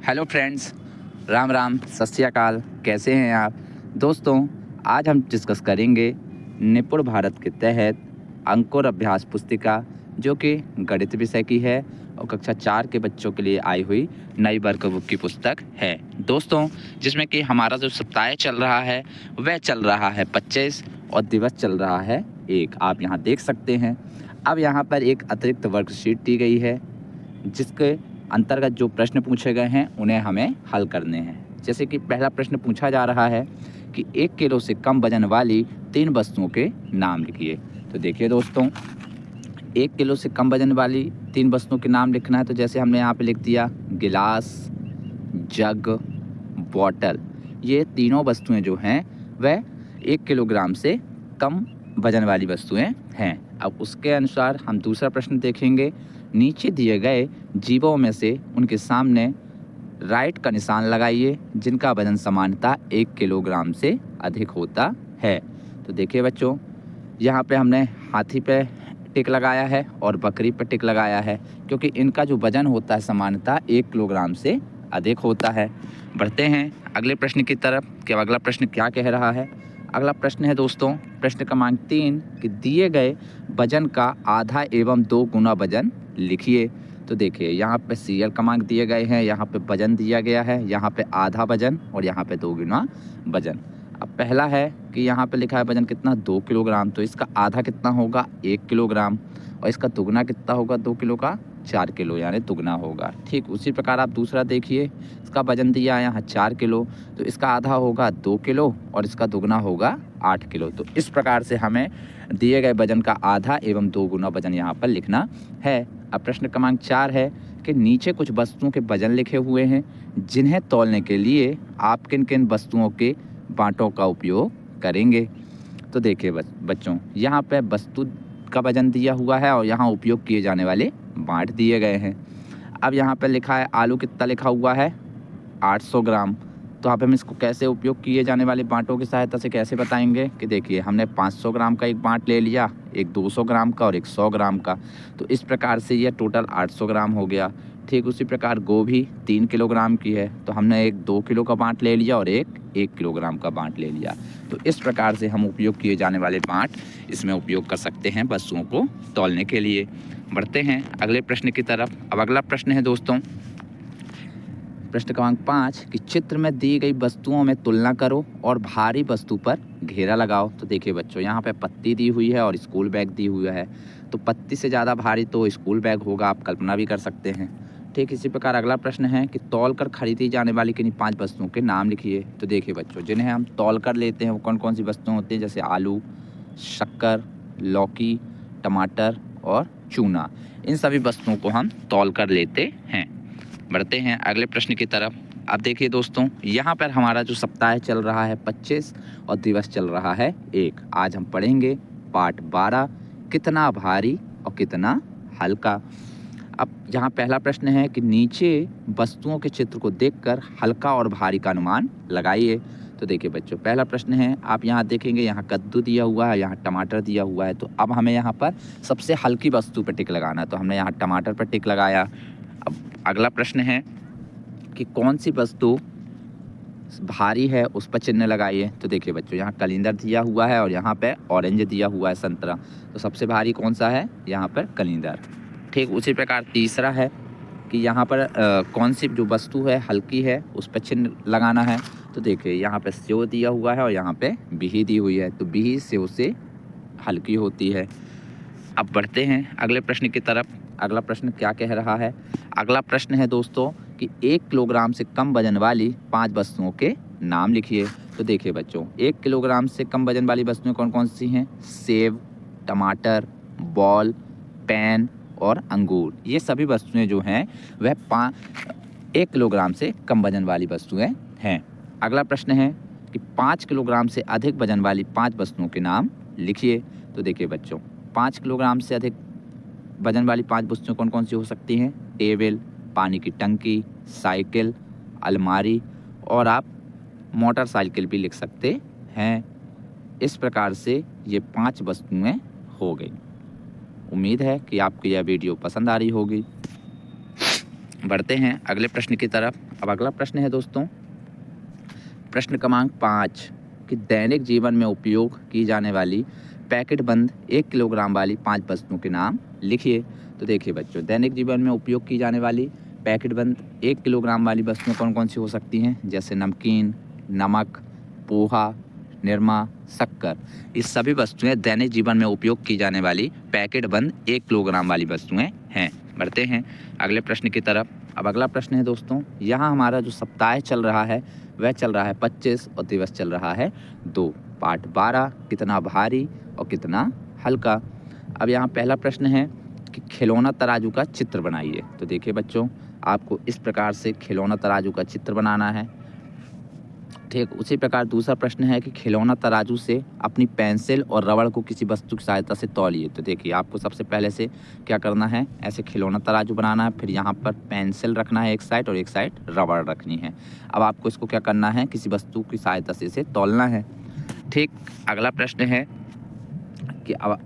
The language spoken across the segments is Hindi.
हेलो फ्रेंड्स, राम राम, सत श्री अकाल। कैसे हैं आप दोस्तों? आज हम डिस्कस करेंगे निपुण भारत के तहत अंकुर अभ्यास पुस्तिका, जो कि गणित विषय की है और कक्षा 4 के बच्चों के लिए आई हुई नई वर्क बुक की पुस्तक है दोस्तों, जिसमें कि हमारा जो सप्ताह चल रहा है वह चल रहा है 25 और दिवस चल रहा है 1। आप यहाँ देख सकते हैं। अब यहाँ पर एक अतिरिक्त वर्कशीट दी गई है, जिसके अंतर्गत जो प्रश्न पूछे गए हैं उन्हें हमें हल करने हैं। जैसे कि पहला प्रश्न पूछा जा रहा है कि 1 किलो से कम वजन वाली 3 वस्तुओं के नाम लिखिए। तो देखिए दोस्तों, 1 किलो से कम वजन वाली 3 वस्तुओं के नाम लिखना है। तो जैसे हमने यहाँ पे लिख दिया गिलास, जग, बॉटल। ये तीनों वस्तुएं जो हैं वह 1 किलोग्राम से कम वजन वाली वस्तुएं हैं। अब उसके अनुसार हम दूसरा प्रश्न देखेंगे। नीचे दिए गए जीवों में से उनके सामने राइट का निशान लगाइए जिनका वजन सामान्यतः 1 किलोग्राम से अधिक होता है। तो देखिए बच्चों, यहाँ पे हमने हाथी पे टिक लगाया है और बकरी पे टिक लगाया है, क्योंकि इनका जो वजन होता है सामान्यतः 1 किलोग्राम से अधिक होता है। बढ़ते हैं अगले प्रश्न की तरफ कि अगला प्रश्न क्या कह रहा है। अगला प्रश्न है दोस्तों, प्रश्न क्रमांक 3 कि दिए गए वजन का आधा एवं 2 गुना वजन लिखिए। तो देखिए, यहाँ पे सीरियल क्रमांक दिए गए हैं, यहाँ पे वजन दिया गया है, यहाँ पे आधा वजन और यहाँ पे 2 गुना वजन। अब पहला है कि यहाँ पे लिखा है वजन कितना 2 किलोग्राम, तो इसका आधा कितना होगा 1 किलोग्राम और इसका दुगना कितना होगा 2 किलो का 4 किलो, यानी दुगना होगा। ठीक उसी प्रकार आप दूसरा देखिए, इसका वजन दिया है यहाँ 4 किलो, तो इसका आधा होगा 2 किलो और इसका दुगना होगा 8 किलो। तो इस प्रकार से हमें दिए गए वजन का आधा एवं 2 गुना वजन यहाँ पर लिखना है। अब प्रश्न क्रमांक 4 है कि नीचे कुछ वस्तुओं के वजन लिखे हुए हैं, जिन्हें तौलने के लिए आप किन किन वस्तुओं के बांटों का उपयोग करेंगे। तो देखिए बच्चों, यहाँ पे वस्तु का वजन दिया हुआ है और यहाँ उपयोग किए जाने वाले बांट दिए गए हैं। अब यहाँ पे लिखा है आलू कितना लिखा हुआ है 800 ग्राम। तो यहाँ पे हम इसको कैसे उपयोग किए जाने वाले बांटों की सहायता से कैसे बताएंगे कि देखिए, हमने 500 ग्राम का एक बांट ले लिया, एक 200 ग्राम का और एक 100 ग्राम का। तो इस प्रकार से यह टोटल 800 ग्राम हो गया। ठीक उसी प्रकार गोभी 3 किलोग्राम की है, तो हमने एक 2 किलो का बांट ले लिया और एक 1 किलोग्राम का बांट ले लिया। तो इस प्रकार से हम उपयोग किए जाने वाले बांट इसमें उपयोग कर सकते हैं वस्तुओं को तौलने के लिए। बढ़ते हैं अगले प्रश्न की तरफ। अब अगला प्रश्न है दोस्तों, प्रश्न क्रमांक 5 कि चित्र में दी गई वस्तुओं में तुलना करो और भारी वस्तु पर घेरा लगाओ। तो देखिए बच्चों, यहाँ पे पत्ती दी हुई है और स्कूल बैग दी हुआ है। तो पत्ती से ज़्यादा भारी तो स्कूल बैग होगा, आप कल्पना भी कर सकते हैं। ठीक इसी प्रकार अगला प्रश्न है कि तौल कर खरीदी जाने वाली किन्हीं 5 वस्तुओं के नाम लिखिए। तो देखिए बच्चों, जिन्हें हम तौल कर लेते हैं वो कौन कौन सी वस्तुएं होती हैं, जैसे आलू, शक्कर, लौकी, टमाटर और चूना। इन सभी वस्तुओं को हम तौल कर लेते हैं। बढ़ते हैं अगले प्रश्न की तरफ। अब देखिए दोस्तों, यहाँ पर हमारा जो सप्ताह चल रहा है 25 और दिवस चल रहा है 1। आज हम पढ़ेंगे पाठ 12, कितना भारी और कितना हल्का। अब यहाँ पहला प्रश्न है कि नीचे वस्तुओं के चित्र को देखकर हल्का और भारी का अनुमान लगाइए। तो देखिए बच्चों, पहला प्रश्न है, आप यहाँ देखेंगे यहाँ कद्दू दिया हुआ है, यहाँ टमाटर दिया हुआ है। तो अब हमें यहाँ पर सबसे हल्की वस्तु पर टिक लगाना है, तो हमने यहाँ टमाटर पर टिक लगाया। अब अगला प्रश्न है कि कौन सी वस्तु भारी है, उस पर चिन्ह लगाइए। तो देखिए बच्चों, यहाँ कलिंदर दिया हुआ है और यहाँ पे ऑरेंज दिया हुआ है, संतरा। तो सबसे भारी कौन सा है, यहाँ पर कलिंदर। ठीक उसी प्रकार तीसरा है कि यहाँ पर कौन सी जो वस्तु है हल्की है, उस पर चिन्ह लगाना है। तो देखिए, यहाँ पे सेव दिया हुआ है और यहाँ पे बिही दी हुई है। तो बिही सेव से हल्की होती है। अब बढ़ते हैं अगले प्रश्न की तरफ। अगला प्रश्न क्या कह रहा है। अगला प्रश्न है दोस्तों कि 1 किलोग्राम से कम वजन वाली 5 वस्तुओं के नाम लिखिए। तो देखिए बच्चों, 1 किलोग्राम से कम वजन वाली वस्तुएं कौन कौन सी हैं, सेब, टमाटर, बॉल, पेन और अंगूर। ये सभी वस्तुएं जो हैं वह 1 किलोग्राम से कम वजन वाली वस्तुएं हैं। अगला प्रश्न है कि 5 किलोग्राम से अधिक वजन वाली 5 वस्तुओं के नाम लिखिए। तो देखिए बच्चों, 5 किलोग्राम से अधिक वजन वाली 5 वस्तुएं कौन कौन सी हो सकती हैं, टेबल, पानी की टंकी, साइकिल, अलमारी और आप मोटरसाइकिल भी लिख सकते हैं। इस प्रकार से ये 5 वस्तुएं हो गई। उम्मीद है कि आपको यह वीडियो पसंद आ रही होगी। बढ़ते हैं अगले प्रश्न की तरफ। अब अगला प्रश्न है दोस्तों, प्रश्न क्रमांक 5 कि दैनिक जीवन में उपयोग की जाने वाली पैकेट बंद 1 किलोग्राम वाली 5 वस्तुओं के नाम लिखिए। तो देखिए बच्चों, दैनिक जीवन में उपयोग की जाने वाली पैकेट बंद 1 किलोग्राम वाली वस्तुएं कौन कौन सी हो सकती हैं, जैसे नमकीन, नमक, पोहा, निरमा, शक्कर। ये सभी वस्तुएं दैनिक जीवन में उपयोग की जाने वाली पैकेट बंद 1 किलोग्राम वाली वस्तुएं हैं। बढ़ते हैं अगले प्रश्न की तरफ। अब अगला प्रश्न है दोस्तों, यहाँ हमारा जो सप्ताह चल रहा है वह चल रहा है 25 और दिवस चल रहा है 2। पाठ 12, कितना भारी और कितना हल्का। अब यहाँ पहला प्रश्न है कि खिलौना तराजू का चित्र बनाइए। तो देखिए बच्चों, आपको इस प्रकार से खिलौना तराजू का चित्र बनाना है। ठीक उसी प्रकार दूसरा प्रश्न है कि खिलौना तराजू से अपनी पेंसिल और रबड़ को किसी वस्तु की सहायता से तौलिए। तो देखिए, आपको सबसे पहले से क्या करना है, ऐसे खिलौना तराजू बनाना है, फिर यहाँ पर पेंसिल रखना है एक साइड और एक साइड रबड़ रखनी है। अब आपको इसको क्या करना है, किसी वस्तु की सहायता से इसे तौलना है। ठीक अगला प्रश्न है कि अब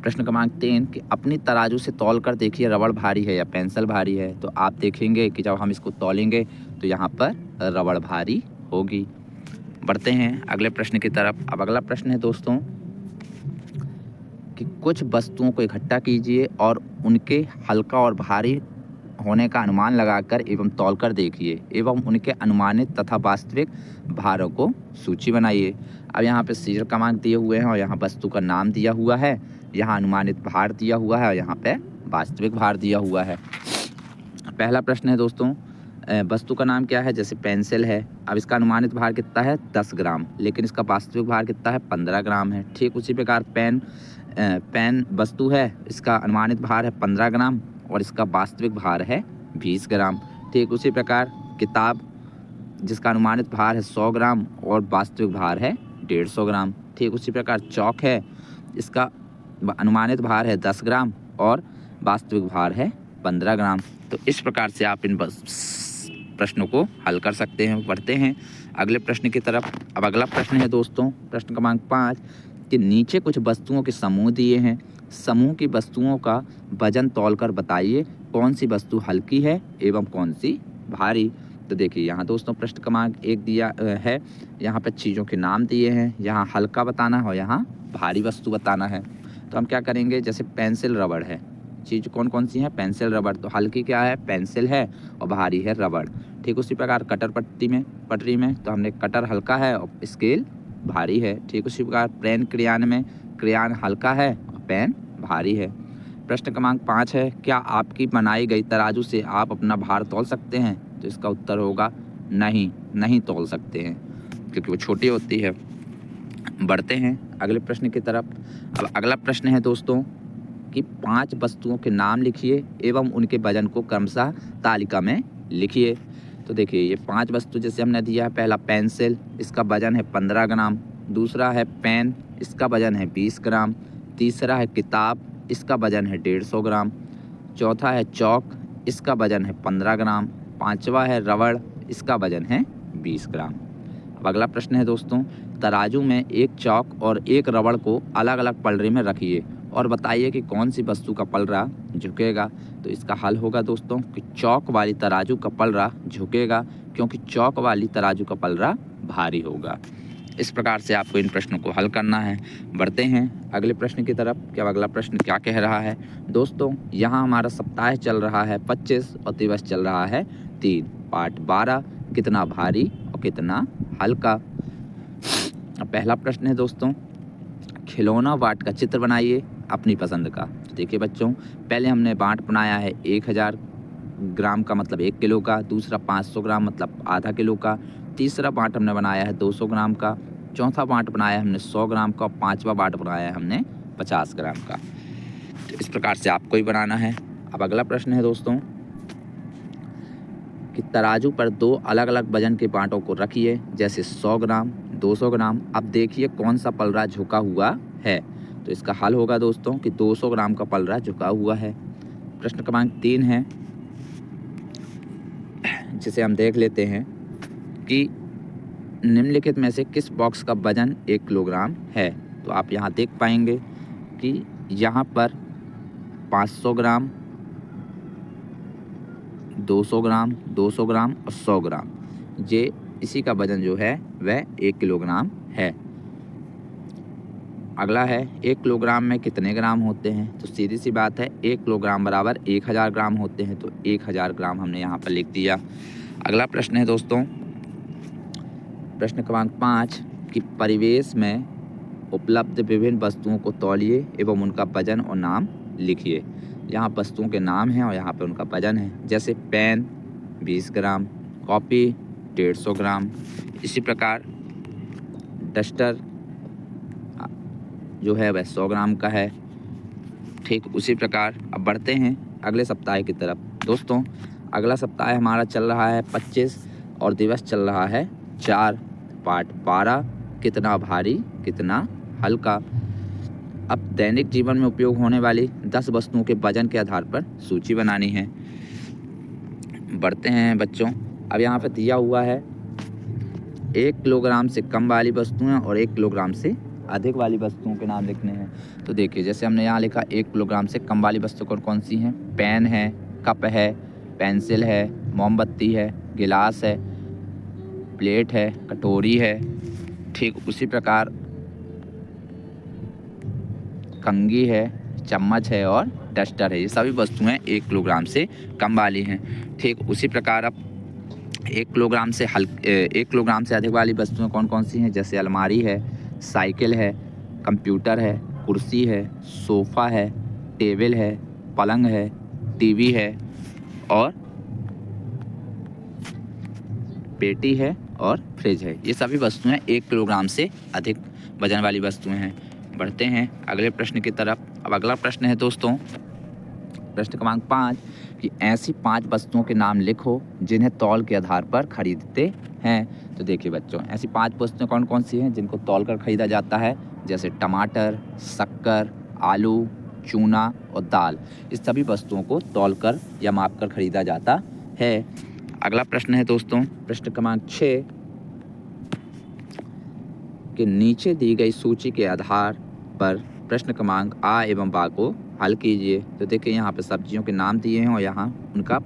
प्रश्न क्रमांक 3 कि अपनी तराजू से तौल कर देखिए रबड़ भारी है या पेंसिल भारी है। तो आप देखेंगे कि जब हम इसको तौलेंगे तो यहाँ पर रबड़ भारी होगी। बढ़ते हैं अगले प्रश्न की तरफ। अब अगला प्रश्न है दोस्तों कि कुछ वस्तुओं को इकट्ठा कीजिए और उनके हल्का और भारी होने का अनुमान लगाकर एवं तौलकर देखिए एवं उनके अनुमानित तथा वास्तविक भारों को सूची बनाइए। अब यहाँ पे सीरियल क्रमांक दिए हुए हैं और यहाँ वस्तु का नाम दिया हुआ है, यहाँ अनुमानित भार दिया हुआ है और यहाँ पे वास्तविक भार दिया हुआ है। पहला प्रश्न है दोस्तों, वस्तु का नाम क्या है, जैसे पेंसिल है। अब इसका अनुमानित भार कितना है 10 ग्राम, लेकिन इसका वास्तविक भार कितना है 15 ग्राम है। ठीक उसी प्रकार पेन वस्तु है, इसका अनुमानित भार है 15 ग्राम और इसका वास्तविक भार है 20 ग्राम। ठीक उसी प्रकार किताब, जिसका अनुमानित भार है 100 ग्राम और वास्तविक भार है 150 ग्राम। ठीक उसी प्रकार चौक है, इसका अनुमानित भार है 10 ग्राम और वास्तविक भार है 15 ग्राम। तो इस प्रकार से आप इन प्रश्नों को हल कर सकते हैं। बढ़ते हैं अगले प्रश्न की तरफ। अब अगला प्रश्न है दोस्तों, प्रश्न क्रमांक 5 कि नीचे कुछ वस्तुओं के समूह दिए हैं, समूह की वस्तुओं का वजन तौलकर बताइए कौन सी वस्तु हल्की है एवं कौन सी भारी। तो देखिए यहाँ दोस्तों प्रश्न क्रमांक 1 दिया है, यहाँ पर चीज़ों के नाम दिए हैं, यहाँ हल्का बताना है और यहाँ भारी वस्तु बताना है। तो हम क्या करेंगे, जैसे पेंसिल रबड़ है, चीज़ कौन कौन सी है, पेंसिल रबड़। तो हल्की क्या है, पेंसिल है और भारी है रबड़। ठीक उसी प्रकार कटर पटरी में तो हमने कटर हल्का है और स्केल भारी है। ठीक उसी प्रकार पेन क्रेयॉन में क्रेयॉन हल्का है और पेन भारी है। प्रश्न क्रमांक 5 है, क्या आपकी बनाई गई तराजू से आप अपना भार तौल सकते हैं। तो इसका उत्तर होगा नहीं तौल सकते हैं, क्योंकि वो छोटी होती है। बढ़ते हैं अगले प्रश्न की तरफ। अब अगला प्रश्न है दोस्तों कि 5 वस्तुओं के नाम लिखिए एवं उनके वजन को क्रमशः तालिका में लिखिए। तो देखिए ये 5 वस्तु जैसे हमने दिया है, पहला पेंसिल, इसका वजन है 15 ग्राम। दूसरा है पेन, इसका वजन है 20 ग्राम। तीसरा है किताब, इसका वजन है 150 ग्राम। चौथा है चौक, इसका वजन है 15 ग्राम। पांचवा है रबड़, इसका वजन है 20 ग्राम। अब अगला प्रश्न है दोस्तों, तराजू में एक चौक और एक रबड़ को अलग अलग पलड़े में रखिए और बताइए कि कौन सी वस्तु का पलड़ा झुकेगा। तो इसका हल होगा दोस्तों कि चौक वाली तराजू का पलड़ा झुकेगा, क्योंकि चौक वाली तराजू का पलड़ा भारी होगा। इस प्रकार से आपको इन प्रश्नों को हल करना है। बढ़ते हैं अगले प्रश्न की तरफ। क्या अगला प्रश्न क्या कह रहा है दोस्तों, यहाँ हमारा सप्ताह चल रहा है 25 और दिवस चल रहा है 3। पाठ 12, कितना भारी और कितना हल्का। पहला प्रश्न है दोस्तों, खिलौना वाट का चित्र बनाइए अपनी पसंद का। तो देखिए बच्चों, पहले हमने बाँट बनाया है 1000 ग्राम का मतलब 1 किलो का, दूसरा 500 ग्राम मतलब आधा किलो का, तीसरा बाँट हमने बनाया है 200 ग्राम का, चौथा बाँट बनाया है हमने 100 ग्राम का और पाँचवा बाँट बनाया है हमने 50 ग्राम का। तो इस प्रकार से आपको ही बनाना है। अब अगला प्रश्न है दोस्तों कि तराजू पर 2 अलग अलग वजन के बाँटों को रखिए, जैसे 100 ग्राम, 200 ग्राम। अब देखिए कौन सा पलड़ा झुका हुआ है। तो इसका हल होगा दोस्तों कि 200 ग्राम का पलड़ा झुका हुआ है। प्रश्न क्रमांक 3 है, जिसे हम देख लेते हैं कि निम्नलिखित में से किस बॉक्स का वजन 1 किलोग्राम है। तो आप यहाँ देख पाएंगे कि यहाँ पर 500 ग्राम, 200 ग्राम, 200 ग्राम और 100 ग्राम। ये इसी का वजन जो है वह 1 किलोग्राम है। अगला है 1 किलोग्राम में कितने ग्राम होते हैं? तो सीधी सी बात है 1 किलोग्राम बराबर 1000 ग्राम होते हैं, तो 1000 ग्राम हमने यहाँ पर लिख दिया। अगला प्रश्न है दोस्तों, प्रश्न क्रमांक 5 कि परिवेश में उपलब्ध विभिन्न वस्तुओं को तौलिए एवं उनका वजन और नाम लिखिए। यहाँ वस्तुओं के नाम हैं और यहाँ पर उनका वजन है। जैसे पेन 20 ग्राम, कॉपी 150 ग्राम, इसी प्रकार डस्टर जो है वह 100 ग्राम का है। ठीक उसी प्रकार अब बढ़ते हैं अगले सप्ताह की तरफ। दोस्तों अगला सप्ताह हमारा चल रहा है 25 और दिवस चल रहा है 4। पाठ 12 कितना भारी कितना हल्का। अब दैनिक जीवन में उपयोग होने वाली 10 वस्तुओं के वजन के आधार पर सूची बनानी है। बढ़ते हैं बच्चों, अब यहाँ पर दिया हुआ है 1 किलोग्राम से कम वाली वस्तुएं और 1 किलोग्राम से अधिक वाली वस्तुओं के नाम लिखने हैं। तो देखिए जैसे हमने यहाँ लिखा 1 किलोग्राम से कम वाली वस्तु कौन कौन सी हैं? पेन है, कप है, पेंसिल है, मोमबत्ती है, गिलास है, प्लेट है, कटोरी है। ठीक उसी प्रकार कंघी है, चम्मच है और डस्टर है। ये सभी वस्तुएं 1 किलोग्राम से कम वाली हैं। ठीक उसी प्रकार अब 1 किलोग्राम से अधिक वाली वस्तुएं कौन कौन सी हैं? जैसे अलमारी है, साइकिल है, कंप्यूटर है, कुर्सी है, सोफ़ा है, टेबल है, पलंग है, टीवी है और पेटी है और फ्रिज है। ये सभी वस्तुएं 1 किलोग्राम से अधिक वजन वाली वस्तुएं हैं। बढ़ते हैं अगले प्रश्न की तरफ। अब अगला प्रश्न है दोस्तों, प्रश्न क्रमांक 5 कि ऐसी 5 वस्तुओं के नाम लिखो जिन्हें तौल के आधार पर खरीदते हैं। तो देखिए बच्चों ऐसी 5 वस्तुएं कौन कौन सी हैं जिनको तौल कर खरीदा जाता है? जैसे टमाटर, शक्कर, आलू, चूना और दाल। इस सभी वस्तुओं को तौल कर या माप कर खरीदा जाता है। अगला प्रश्न है दोस्तों, प्रश्न क्रमांक 6 कि नीचे दी गई सूची के आधार पर प्रश्न क्रमांक आ एवं बा को हल कीजिए। तो देखिए यहाँ पे सब्जियों के नाम दिए हैं और यहाँ उनका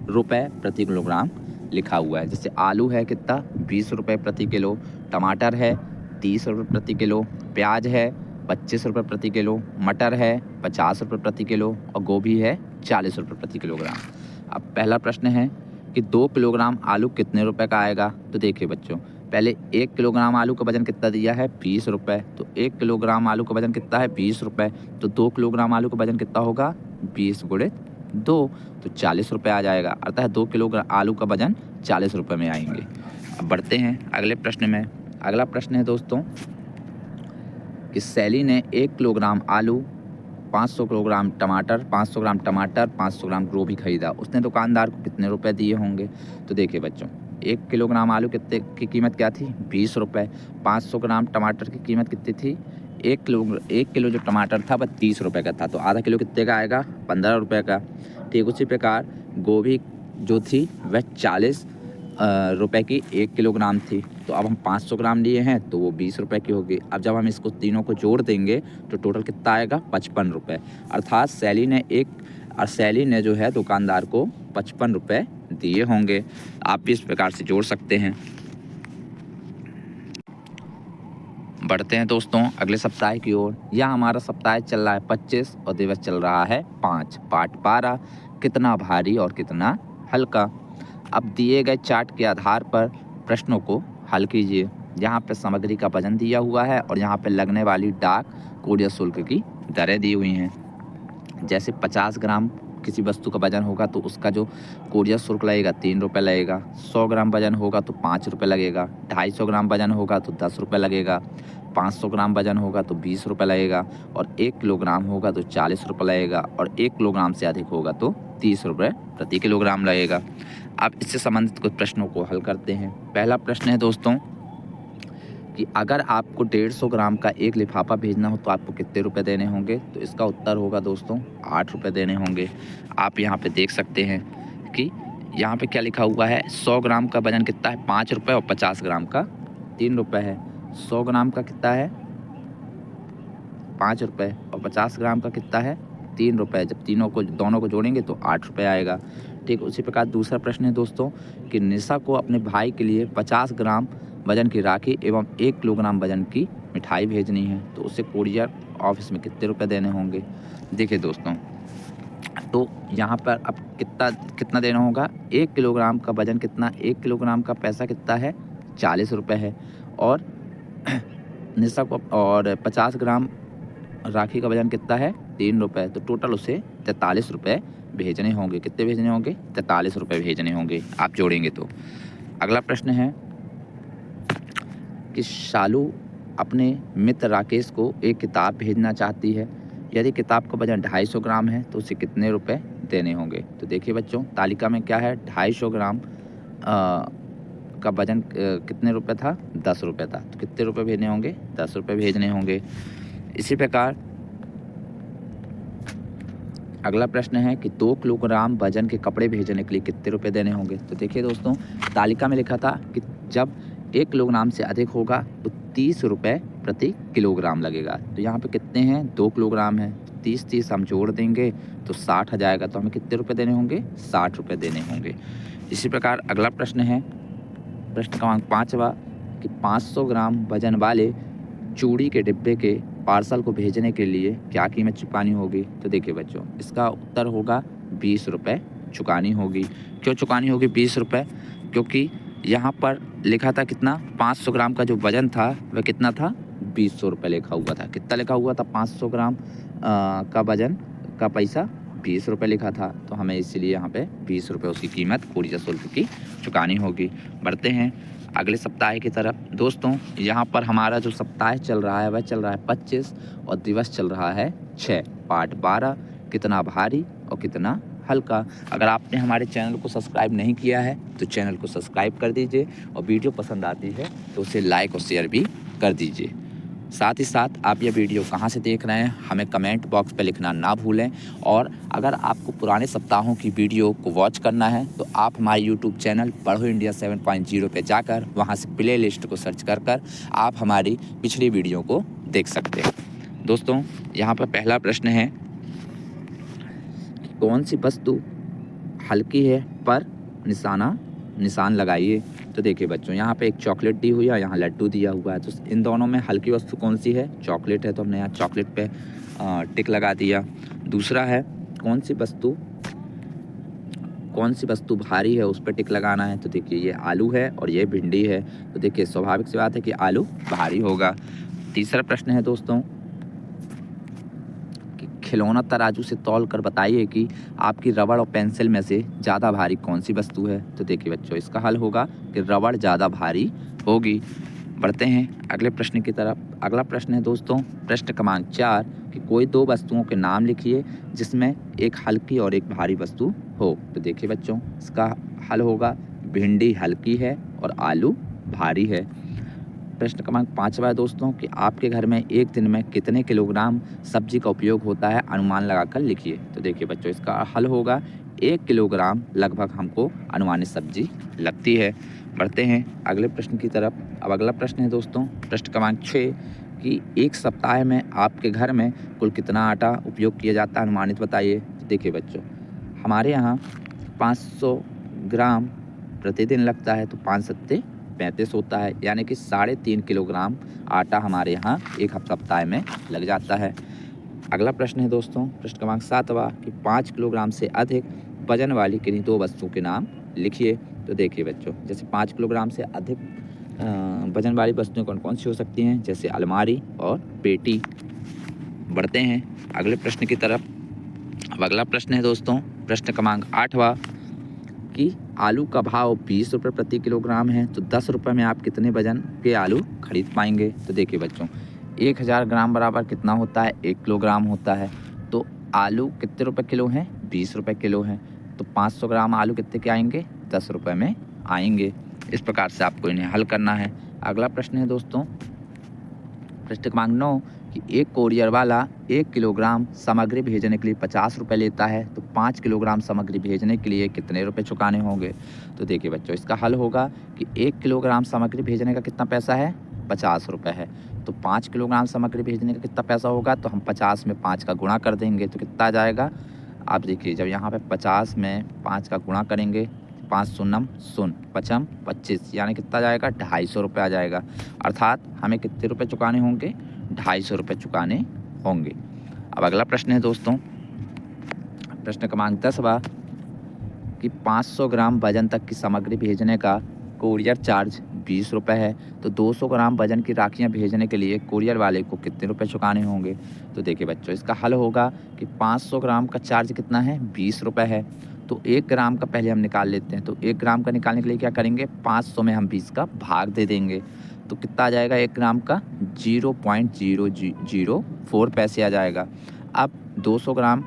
रुपए प्रति किलोग्राम लिखा हुआ है। जैसे आलू है कितना 20 रुपये प्रति किलो, टमाटर है 30 रुपये प्रति किलो, प्याज है 25 रुपये प्रति किलो, मटर है 50 रुपये प्रति किलो और गोभी है 40 रुपये प्रति किलोग्राम। अब पहला प्रश्न है कि 2 किलोग्राम आलू कितने रुपए का आएगा? तो देखिए बच्चों पहले 1 किलोग्राम आलू का वजन कितना दिया है 20 रुपये, तो 1 किलोग्राम आलू का वजन कितना है 20 रुपये, तो 2 किलोग्राम आलू का वजन कितना होगा 20 गुणे 2, तो 40 रुपये आ जाएगा। अर्थात 2 किलोग्राम आलू का वजन 40 रुपये में आएंगे। अब बढ़ते हैं अगले प्रश्न में। अगला प्रश्न है दोस्तों कि सैली ने 1 किलोग्राम आलू, 500 ग्राम टमाटर, 500 ग्राम गोभी खरीदा। उसने दुकानदार को कितने रुपए दिए होंगे? तो देखिए बच्चों 1 किलोग्राम आलू कितने की कीमत क्या थी 20 रुपये, 500 ग्राम टमाटर की कीमत कितनी थी 1 किलो जो टमाटर था वह 30 रुपये का था, तो आधा किलो कितने का आएगा 15 रुपये का। ठीक उसी प्रकार गोभी जो थी वह 40 रुपए की 1 किलोग्राम थी, तो अब हम 500 ग्राम लिए हैं तो वो 20 रुपए की होगी। अब जब हम इसको तीनों को जोड़ देंगे तो टोटल कितना आएगा 55 रुपये। अर्थात सैली ने जो है दुकानदार को 55 रुपये दिए होंगे। आप भी इस प्रकार से जोड़ सकते हैं। बढ़ते हैं दोस्तों अगले सप्ताह की ओर। यह हमारा सप्ताह चल रहा है 25 और दिवस चल रहा है 5। पाठ 12 कितना भारी और कितना हल्का। अब दिए गए चार्ट के आधार पर प्रश्नों को हल कीजिए। यहाँ पे सामग्री का वजन दिया हुआ है और यहाँ पे लगने वाली डाक कूरियर शुल्क की दरें दी हुई हैं। जैसे 50 ग्राम किसी वस्तु का वजन होगा तो उसका जो कूरियर शुल्क लगेगा 3 रुपये लगेगा। 100 ग्राम वजन होगा तो 5 रुपये लगेगा। 250 ग्राम वजन होगा तो 10 रुपये लगेगा। 500 ग्राम वजन होगा तो 20 रुपये लगेगा और 1 किलोग्राम होगा तो 40 रुपये लगेगा और 1 किलोग्राम से अधिक होगा तो 30 रुपये प्रति किलोग्राम लगेगा। अब इससे संबंधित कुछ प्रश्नों को हल करते हैं। पहला प्रश्न है दोस्तों कि अगर आपको 150 ग्राम का एक लिफाफा भेजना हो तो आपको कितने रुपए देने होंगे? तो इसका उत्तर होगा दोस्तों 8 रुपये देने होंगे। आप यहाँ पे देख सकते हैं कि यहाँ पे क्या लिखा हुआ है 100 ग्राम का वजन कितना है 5 रुपये और 50 ग्राम का 3 रुपये है। 100 ग्राम का कितना है 5 रुपये और 50 ग्राम का कितना है 3 रुपये। जब दोनों को जोड़ेंगे तो 8 रुपये आएगा। ठीक, उसी प्रकार दूसरा प्रश्न है दोस्तों कि निशा को अपने भाई के लिए 50 ग्राम वजन की राखी एवं 1 किलोग्राम वजन की मिठाई भेजनी है, तो उसे कोरियर ऑफिस में कितने रुपए देने होंगे। देखिए दोस्तों, तो यहाँ पर अब कितना कितना देना होगा। 1 किलोग्राम का वजन कितना, 1 किलोग्राम का पैसा कितना है, 40 रुपये है। और निशा को और 50 ग्राम राखी का वजन कितना है, 3 रुपये, तो टोटल उसे 43 रुपये भेजने होंगे। कितने भेजने होंगे, 43 रुपये भेजने होंगे आप जोड़ेंगे तो। अगला प्रश्न है कि शालू अपने मित्र राकेश को एक किताब भेजना चाहती है। यदि किताब का वजन 250 ग्राम है तो उसे कितने रुपए देने होंगे। तो देखिए बच्चों, तालिका में क्या है, 250 ग्राम का वजन कितने रुपए था, 10 रुपये था, तो कितने रुपए भेजने होंगे, 10 रुपये भेजने होंगे। इसी प्रकार अगला प्रश्न है कि 2 किलोग्राम वजन के कपड़े भेजने के लिए कितने रुपए देने होंगे। तो देखिए दोस्तों, तालिका में लिखा था कि जब 1 किलोग्राम से अधिक होगा तो 30 रुपये प्रति किलोग्राम लगेगा। तो यहाँ पे कितने हैं, 2 किलोग्राम है, 30 हम जोड़ देंगे तो 60 आ जाएगा। तो हमें कितने रुपए देने होंगे, 60 रुपये देने होंगे। इसी प्रकार अगला प्रश्न है, प्रश्न क्रमांक 5वां कि 500 ग्राम वजन वाले चूड़ी के डिब्बे के पार्सल को भेजने के लिए क्या कीमत चुकानी होगी। तो देखिए बच्चों, इसका उत्तर होगा 20 रुपये चुकानी होगी। क्यों चुकानी होगी 20 रुपये, क्योंकि यहाँ पर लिखा था कितना, 500 ग्राम का जो वजन था वह कितना था, 200 रुपये लिखा हुआ था। कितना लिखा हुआ था, 500 ग्राम का वजन का पैसा 20 रुपये लिखा था, तो हमें इसलिए यहाँ पे 20 रुपये उसकी कीमत कोरियर शुल्क की चुकानी होगी। बढ़ते हैं अगले सप्ताह की तरफ। दोस्तों, यहाँ पर हमारा जो सप्ताह चल रहा है वह चल रहा है 25 और दिवस चल रहा है 6। पार्ट 12, कितना भारी और कितना हल्का। अगर आपने हमारे चैनल को सब्सक्राइब नहीं किया है तो चैनल को सब्सक्राइब कर दीजिए, और वीडियो पसंद आती है तो उसे लाइक और शेयर भी कर दीजिए। साथ ही साथ आप ये वीडियो कहाँ से देख रहे हैं हमें कमेंट बॉक्स पे लिखना ना भूलें। और अगर आपको पुराने सप्ताहों की वीडियो को वॉच करना है तो आप हमारे यूट्यूब चैनल पढ़ो इंडिया 7.0 पे जाकर वहाँ से प्ले लिस्ट को सर्च कर आप हमारी पिछली वीडियो को देख सकते हैं। दोस्तों, यहाँ पर पहला प्रश्न है, कौन सी वस्तु हल्की है पर निशान लगाइए। तो देखिए बच्चों, यहाँ पे एक चॉकलेट दी हुई है, यहाँ लड्डू दिया हुआ है, तो इन दोनों में हल्की वस्तु कौन सी है, चॉकलेट है, तो हमने यहाँ चॉकलेट पे टिक लगा दिया। दूसरा है, कौन सी वस्तु भारी है, उस पर टिक लगाना है। तो देखिए ये आलू है और ये भिंडी है, तो देखिए स्वाभाविक सी बात है कि आलू भारी होगा। तीसरा प्रश्न है दोस्तों कि खिलौना तराजू से तौल कर बताइए कि आपकी रबड़ और पेंसिल में से ज़्यादा भारी कौन सी वस्तु है। तो देखिए बच्चों, इसका हल होगा कि रबड़ ज़्यादा भारी होगी। बढ़ते हैं अगले प्रश्न की तरफ। अगला प्रश्न है दोस्तों, प्रश्न क्रमांक 4 कि कोई 2 वस्तुओं के नाम लिखिए जिसमें एक हल्की और एक भारी वस्तु हो। तो देखिए बच्चों, इसका हल होगा भिंडी हल्की है और आलू भारी है। प्रश्न क्रमांक 5वां है दोस्तों कि आपके घर में एक दिन में कितने किलोग्राम सब्जी का उपयोग होता है, अनुमान लगाकर लिखिए। तो देखिए बच्चों, इसका हल होगा 1 किलोग्राम लगभग हमको अनुमानित सब्जी लगती है। बढ़ते हैं अगले प्रश्न की तरफ। अब अगला प्रश्न है दोस्तों, प्रश्न क्रमांक 6 कि एक सप्ताह में आपके घर में कुल कितना आटा उपयोग किया जाता है, अनुमानित बताइए। तो देखिए बच्चों, हमारे यहाँ 500 ग्राम प्रतिदिन लगता है, तो 5 सत्ते 35 होता है, यानी कि 3.5 किलोग्राम आटा हमारे यहाँ एक सप्ताह में लग जाता है। अगला प्रश्न है दोस्तों, प्रश्न क्रमांक 7वां कि 5 किलोग्राम से अधिक वजन वाली किन्हीं 2 वस्तुओं के नाम लिखिए। तो देखिए बच्चों, जैसे 5 किलोग्राम से अधिक वजन वाली वस्तुएं कौन कौन सी हो सकती हैं, जैसे अलमारी और पेटी। बढ़ते हैं अगले प्रश्न की तरफ। अब अगला प्रश्न है दोस्तों, प्रश्न क्रमांक 8वां कि आलू का भाव 20 रुपये प्रति किलोग्राम है, तो 10 रुपये में आप कितने वजन के आलू खरीद पाएंगे। तो देखिए बच्चों, 1000 ग्राम बराबर कितना होता है, 1 किलोग्राम होता है, तो आलू कितने रुपए किलो हैं, 20 रुपये किलो हैं, तो 500 ग्राम आलू कितने के आएंगे, 10 रुपये में आएंगे। इस प्रकार से आपको इन्हें हल करना है। अगला प्रश्न है दोस्तों, प्रश्न क्रमांक 9 कि एक कोरियर वाला 1 किलोग्राम सामग्री भेजने के लिए 50 रुपये लेता है, तो 5 किलोग्राम सामग्री भेजने के लिए कितने रुपए चुकाने होंगे। तो देखिए बच्चों, इसका हल होगा कि 1 किलोग्राम सामग्री भेजने का कितना पैसा है, 50 रुपये है, तो 5 किलोग्राम सामग्री भेजने का कितना पैसा होगा, तो हम 50 में 5 का गुणा कर देंगे तो कितना आ जाएगा, आप देखिए जब यहाँ पे 50 में 5 का गुणा करेंगे, 5 शून्यम शून्य, पचम 25, यानी कितना जाएगा 250 रुपये आ जाएगा। अर्थात हमें कितने रुपए चुकाने होंगे, 250 रुपये चुकाने होंगे। अब अगला प्रश्न है दोस्तों, प्रश्न क्रमांक 10वां कि 500 ग्राम वजन तक की सामग्री भेजने का कोरियर चार्ज 20 रुपये है, तो 200 ग्राम वजन की राखियाँ भेजने के लिए कोरियर वाले को कितने रुपए चुकाने होंगे। तो देखिए बच्चों, इसका हल होगा कि 500 ग्राम का चार्ज कितना है, 20 रुपये है, तो 1 ग्राम का पहले हम निकाल लेते हैं। तो 1 ग्राम का निकालने के लिए क्या करेंगे, 500 में हम 20 का भाग दे देंगे, तो कितना आ जाएगा 1 ग्राम का, 0.004 पैसे आ जाएगा। अब 200 ग्राम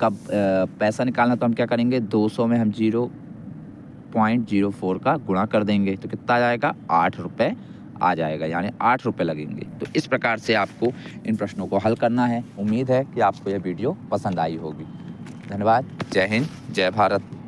का पैसा निकालना, तो हम क्या करेंगे, 200 में हम 0.04 का गुणा कर देंगे, तो कितना आ जाएगा, 8 रुपये आ जाएगा, यानी 8 रुपये लगेंगे। तो इस प्रकार से आपको इन प्रश्नों को हल करना है। उम्मीद है कि आपको यह वीडियो पसंद आई होगी। धन्यवाद। जय हिंद, जय भारत।